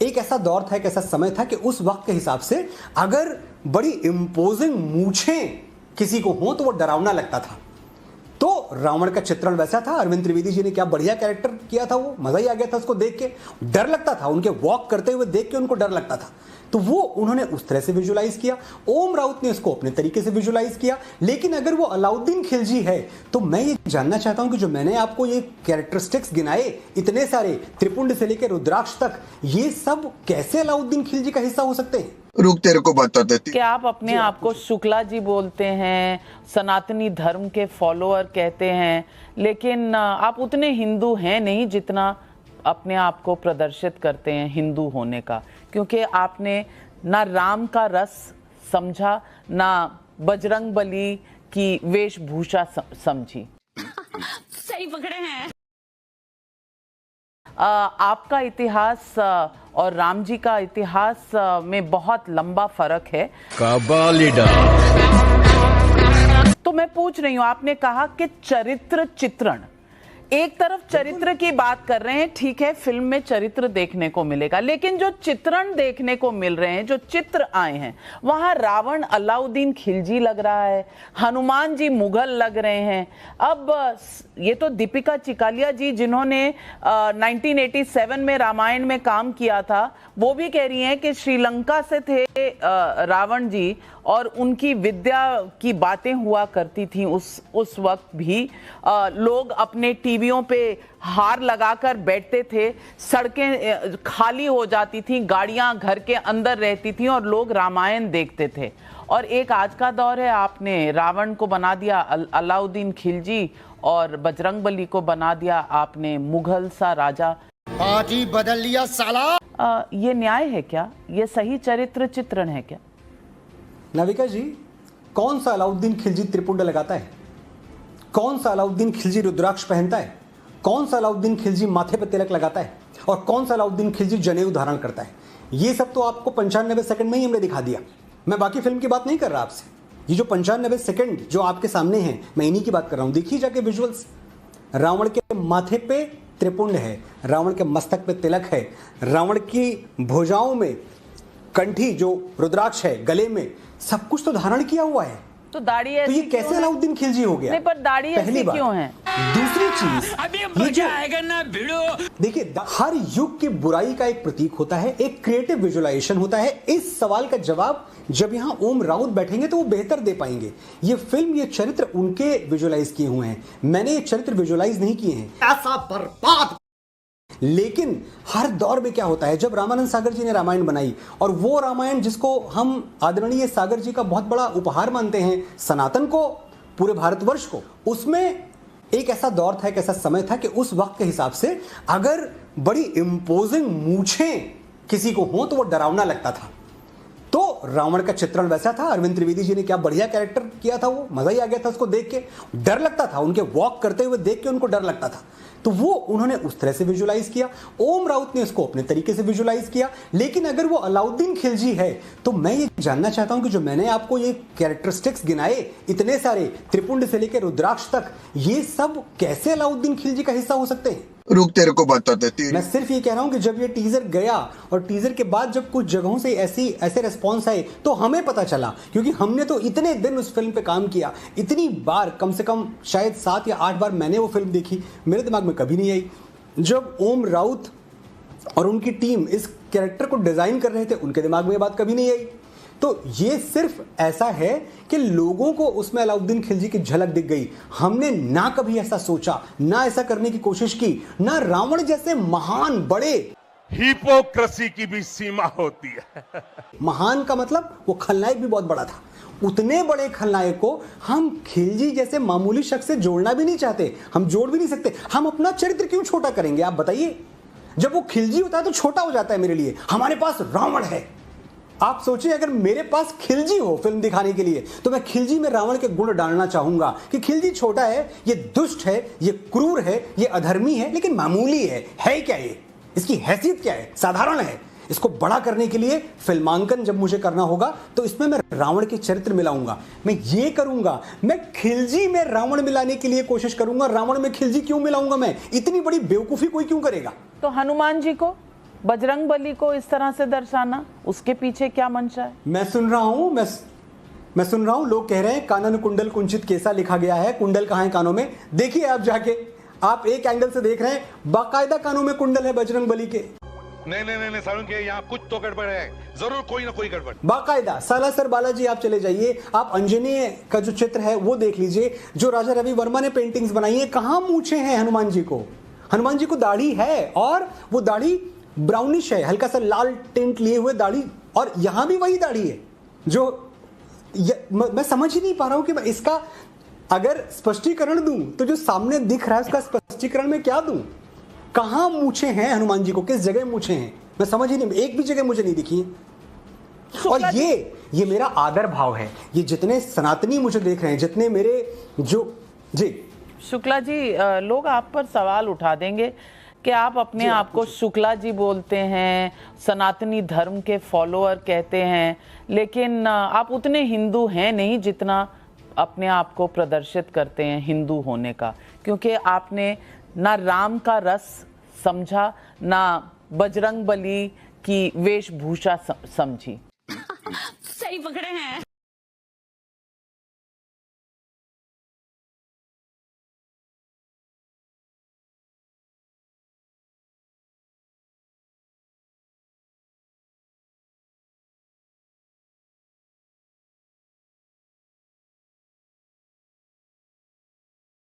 एक ऐसा दौर था, एक ऐसा समय था कि उस वक्त के हिसाब से अगर बड़ी इंपोजिंग मूछें किसी को हो तो वो डरावना लगता था। तो रावण का चित्रण वैसा था। अरविंद त्रिवेदी जी ने क्या बढ़िया कैरेक्टर किया था, वो मजा ही आ गया था उसको देख के। डर लगता था उनके वॉक करते हुए देख के, उनको डर लगता था। तो वो उन्होंने उस तरह से विजुलाइज किया। ओम राउत ने इसको अपने तरीके से विजुलाइज किया। लेकिन अगर वो अलाउद्दीन खिलजी है तो मैं ये जानना चाहता हूं कि जो मैंने आपको ये कैरेक्टरिस्टिक्स गिनाए इतने सारे, त्रिपुंड से लेकर रुद्राक्ष तक, ये सब कैसे अलाउद्दीन खिलजी का हिस्सा हो सकते हैं? रुक, तेरे को बता देती। क्या आप अपने आप को शुक्ला जी बोलते हैं, सनातनी धर्म के फॉलोअर कहते हैं, लेकिन आप उतने हिंदू हैं नहीं जितना अपने आप को प्रदर्शित करते हैं हिंदू होने का, क्योंकि आपने ना राम का रस समझा ना बजरंगबली की वेशभूषा समझी। सही पकड़े हैं। आपका इतिहास और राम जी का इतिहास में बहुत लंबा फर्क है। तो मैं पूछ रही हूँ, आपने कहा कि चरित्र चित्रण, एक तरफ चरित्र की बात कर रहे हैं, ठीक है, फिल्म में चरित्र देखने को मिलेगा, लेकिन जो चित्रण देखने को मिल रहे हैं, जो चित्र आए हैं, वहां रावण अलाउद्दीन खिलजी लग रहा है, हनुमान जी मुगल लग रहे हैं। अब ये तो दीपिका चिकालिया जी जिन्होंने 1987 में रामायण में काम किया था, वो भी कह रही हैं कि श्रीलंका से थे रावण जी और उनकी विद्या की बातें हुआ करती थी उस वक्त भी। लोग अपने टीवियों पे हार लगाकर बैठते थे, सड़कें खाली हो जाती थी, गाड़ियां घर के अंदर रहती थी और लोग रामायण देखते थे। और एक आज का दौर है, आपने रावण को बना दिया अलाउद्दीन खिलजी और बजरंगबली को बना दिया आपने मुगल सा राजा। पार्टी बदल लिया साला। ये न्याय है क्या? ये सही चरित्र चित्रण है क्या? नाविका जी, कौन सा अलाउद्दीन खिलजी त्रिपुंड लगाता है? कौन सा अलाउद्दीन खिलजी रुद्राक्ष पहनता है? कौन सा अलाउद्दीन खिलजी माथे पर तिलक लगाता है? और कौन सा अलाउद्दीन खिलजी जनेऊ धारण करता है? ये सब तो आपको 95 सेकंड में ही हमने दिखा दिया। मैं बाकी फिल्म की बात नहीं कर रहा आपसे। ये जो 95 सेकंड जो आपके सामने हैं, मैं इन्हीं की बात कर रहा हूं। देखिए जाके विजुअल्स। रावण के माथे पे त्रिपुंड है, रावण के मस्तक पे तिलक है, रावण की भुजाओं में कंठी जो रुद्राक्ष है, गले में सब कुछ तो धारण किया हुआ है। तो दाढ़ी तो ये कैसे अलाउद्दीन खिलजी हो गया? नहीं, पर दाढ़ी ऐसी क्यों है? दूसरी चीज, अभी मजा आएगा ना भिड़ो। देखिए, हर युग की बुराई का एक प्रतीक होता है, एक क्रिएटिव विजुअलाइजेशन होता है। इस सवाल का जवाब जब यहां ओम राउत बैठेंगे तो वो बेहतर दे पाएंगे। ये फिल्म, ये चरित्र उनके विजुअलाइज किए हुए हैं, मैंने ये चरित्र विजुअलाइज नहीं किए हैं। ऐसा बर्बाद। लेकिन हर दौर में क्या होता है, जब रामानंद सागर जी ने रामायण बनाई, और वो रामायण जिसको हम आदरणीय सागर जी का बहुत बड़ा उपहार मानते हैं सनातन को, पूरे भारतवर्ष को, उसमें एक ऐसा दौर था, एक ऐसा समय था कि उस वक्त के हिसाब से अगर बड़ी इंपोजिंग मूछें किसी को हो तो वो डरावना लगता था। तो रावण का चित्रण वैसा था। अरविंद त्रिवेदी जी ने क्या बढ़िया कैरेक्टर किया था, वो मजा ही आ गया था उसको देख के। डर लगता था उनके वॉक करते हुए देख के, उनको डर लगता था। तो वो उन्होंने उस तरह से विजुलाइज किया। ओम राउत ने इसको अपने तरीके से विजुलाइज किया। लेकिन अगर वो अलाउद्दीन खिलजी है तो मैं ये जानना चाहता हूं कि जो मैंने आपको ये कैरेक्टरिस्टिक्स गिनाए इतने सारे, त्रिपुंड से लेकर रुद्राक्ष तक, ये सब कैसे अलाउद्दीन खिलजी का हिस्सा हो सकते हैं? रुक, तेरे को बता देती। मैं सिर्फ ये कह रहा हूं कि जब ये टीजर गया और टीजर के बाद जब कुछ जगहों से ऐसे रिस्पॉन्स आए तो हमें पता चला, क्योंकि हमने तो इतने दिन उस फिल्म पे काम किया, इतनी बार, कम से कम शायद 7 या 8 बार मैंने वो फिल्म देखी, मेरे दिमाग में कभी नहीं आई। जब ओम राउत और उनकी टीम इस कैरेक्टर को डिजाइन कर रहे थे, उनके दिमाग में ये बात कभी नहीं आई। तो ये सिर्फ ऐसा है कि लोगों को उसमें अलाउद्दीन खिलजी की झलक दिख गई। हमने ना कभी ऐसा सोचा, ना ऐसा करने की कोशिश की, ना रावण जैसे महान बड़े, हिपोक्रेसी की भी सीमा होती है। महान का मतलब वो खलनायक भी बहुत बड़ा था, उतने बड़े खलनायक को हम खिलजी जैसे मामूली शख्स से जोड़ना भी नहीं चाहते, हम जोड़ भी नहीं सकते। हम अपना चरित्र क्यों छोटा करेंगे, आप बताइए? जब वो खिलजी होता है तो छोटा हो जाता है मेरे लिए। हमारे पास रावण है। आप सोचिए, अगर मेरे पास खिलजी हो फिल्म दिखाने के लिए तो मैं खिलजी में रावण के गुण डालना चाहूंगा कि खिलजी छोटा है, ये दुष्ट है, ये क्रूर है, ये अधर्मी है, लेकिन मामूली है क्या ये? इसकी हैसियत क्या है? साधारण है। इसको बड़ा करने के लिए फिल्मांकन जब मुझे करना होगा तो इसमें मैं रावण के चरित्र मिलाऊंगा, मैं ये करूंगा, मैं खिलजी में रावण मिलाने के लिए कोशिश करूंगा। रावण में खिलजी क्यों मिलाऊंगा मैं? इतनी बड़ी बेवकूफी कोई क्यों करेगा? तो हनुमान जी को बजरंग बली को इस तरह से दर्शाना, उसके पीछे क्या मंशा है? मैं सुन रहा हूं, मैं सुन रहा हूं, लोग कह रहे हैं कानन कुंडल कुंचित कैसा लिखा गया है, कुंडल कहां है कानों में। देखिए आप जाके, आप एक एंगल से देख रहे हैं, बाकायदा कानों में कुंडल है बजरंग बली के। नहीं सारुण के यहाँ कुछ तो गड़बड़ है, जरूर कोई ना कोई गड़बड़। बाकायदा सालासर बालाजी आप चले जाइए, आप अंजनी का जो चित्र है वो देख लीजिए, जो राजा रवि वर्मा ने पेंटिंग्स बनाई है, कहां मूछे हैं हनुमान जी को? हनुमान जी को दाढ़ी है और वो दाढ़ी ब्राउनिश है, हल्का सा लाल टिंट लिए हुए दाढ़ी, और यहां भी वही दाढ़ी है जो मैं समझ ही नहीं पा रहा हूं कि मैं इसका अगर स्पष्टीकरण दूं तो जो सामने दिख रहा है उसका स्पष्टीकरण में क्या दूं? कहां मूछे हैं हनुमान जी को, किस जगह मूछे हैं? मैं समझ ही नहीं, एक भी जगह मुझे नहीं दिखी। और ये मेरा आदर भाव है, ये जितने सनातनी मुझे देख रहे हैं, जितने मेरे जो जी शुक्ला जी, लोग आप पर सवाल उठा देंगे कि आप अपने आप को शुक्ला जी बोलते हैं, सनातनी धर्म के फॉलोअर कहते हैं, लेकिन आप उतने हिंदू हैं नहीं जितना अपने आप को प्रदर्शित करते हैं हिंदू होने का, क्योंकि आपने ना राम का रस समझा, ना बजरंग बली की वेशभूषा समझी। सही पकड़े